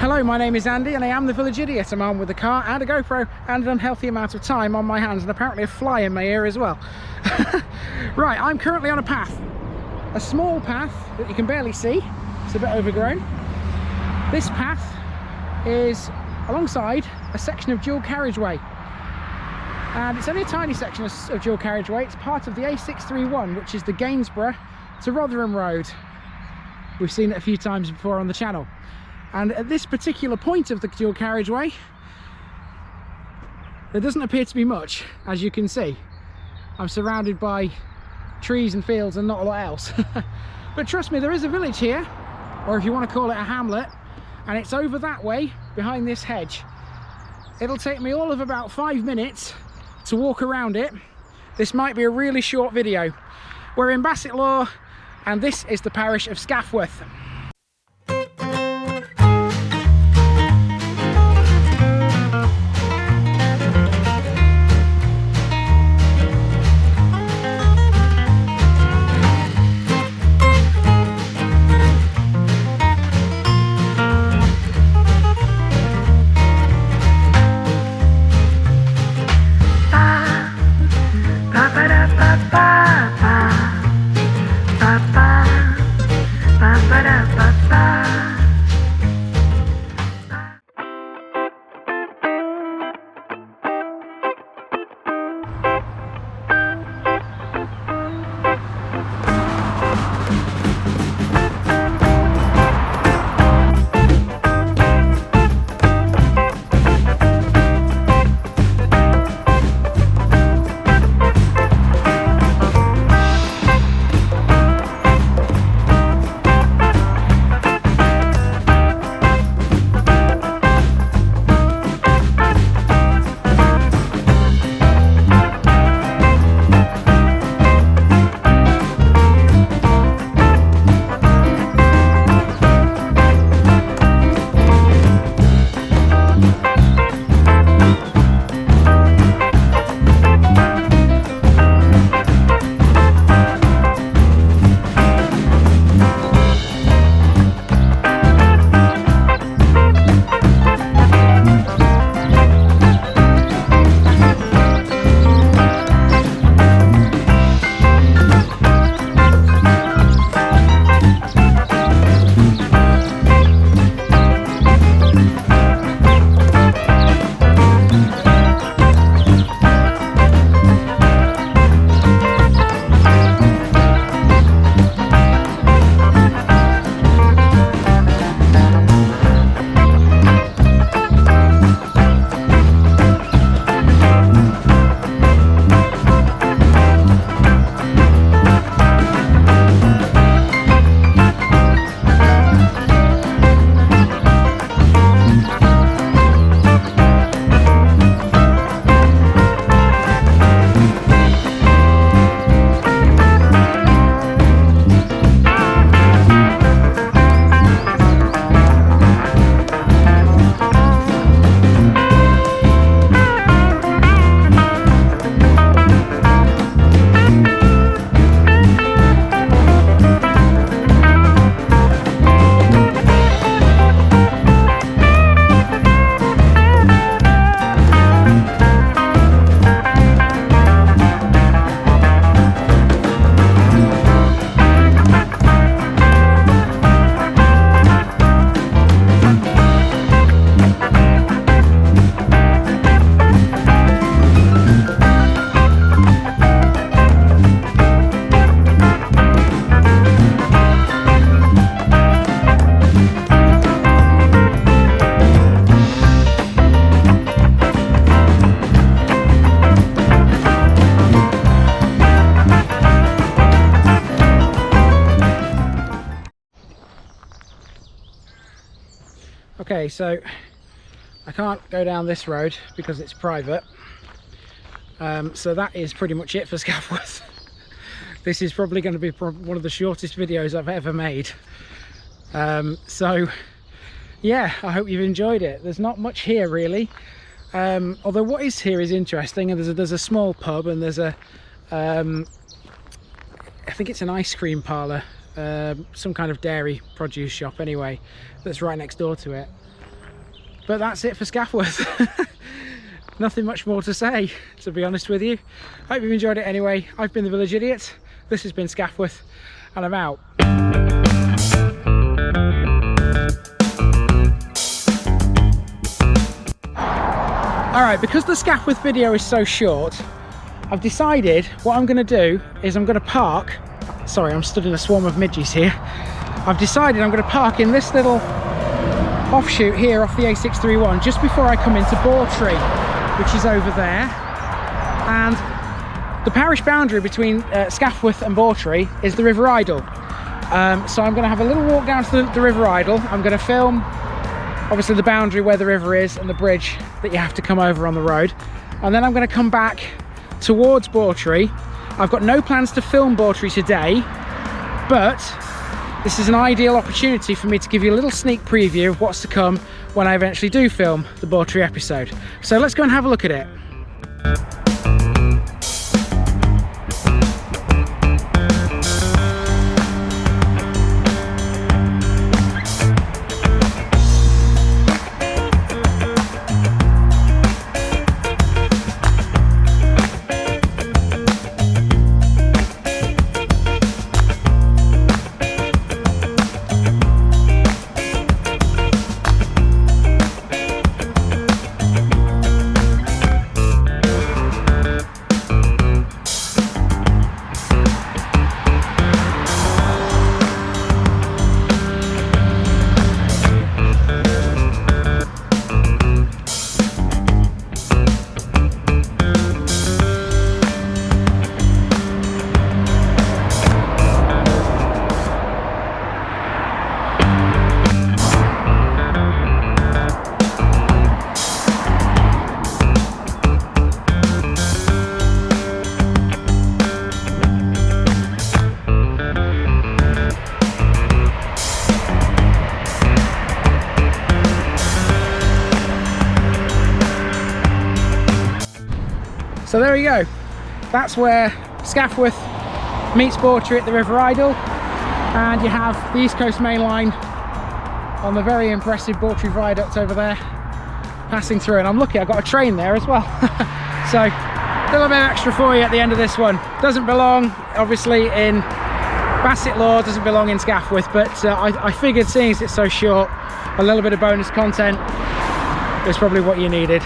Hello, my name is Andy and I am the village idiot. I'm armed with a car and a GoPro and an unhealthy amount of time on my hands, and apparently a fly in my ear as well. Right, I'm currently on a path. A small path that you can barely see. It's a bit overgrown. This path is alongside a section of dual carriageway. And it's only a tiny section of dual carriageway. It's part of the A631, which is the Gainsborough to Rotherham Road. We've seen it a few times before on the channel. And at this particular point of the dual carriageway, there doesn't appear to be much, as you can see. I'm surrounded by trees and fields and not a lot else. But trust me, there is a village here, or if you want to call it a hamlet, and it's over that way, behind this hedge. It'll take me all of about 5 minutes to walk around it. This might be a really short video. We're in Bassetlaw, and this is the parish of Scaftworth. Okay, so I can't go down this road because it's private, so that is pretty much it for Scaftworth. This is probably going to be one of the shortest videos I've ever made. So yeah, I hope you've enjoyed it. There's not much here really, although what is here is interesting. And there's a small pub, and there's a I think it's an ice cream parlour, some kind of dairy produce shop anyway, that's right next door to it. But that's it for Scaftworth. Nothing much more to say, to be honest with you. Hope you've enjoyed it anyway. I've been the Village Idiot. This has been Scaftworth, and I'm out. Alright, because the Scaftworth video is so short, I've decided what I'm going to do is I'm going to park. Sorry, I'm stood in a swarm of midges here. I've decided I'm going to park in this little offshoot here off the A631 just before I come into Bawtry, which is over there. And the parish boundary between Scaftworth and Bawtry is the River Idle. So I'm going to have a little walk down to the River Idle. I'm going to film obviously the boundary where the river is and the bridge that you have to come over on the road, and then I'm going to come back towards Bawtry. I've got no plans to film Bawtry today, but this is an ideal opportunity for me to give you a little sneak preview of what's to come when I eventually do film the Bawtry episode. So let's go and have a look at it. So there you go, that's where Scaftworth meets Bawtry at the River Idle, and you have the East Coast Main Line on the very impressive Bawtry Viaduct over there passing through, and I'm lucky I got a train there as well. So a little bit extra for you at the end of this one. Doesn't belong obviously in Bassetlaw, doesn't belong in Scaftworth, but I figured seeing as it's so short, a little bit of bonus content is probably what you needed.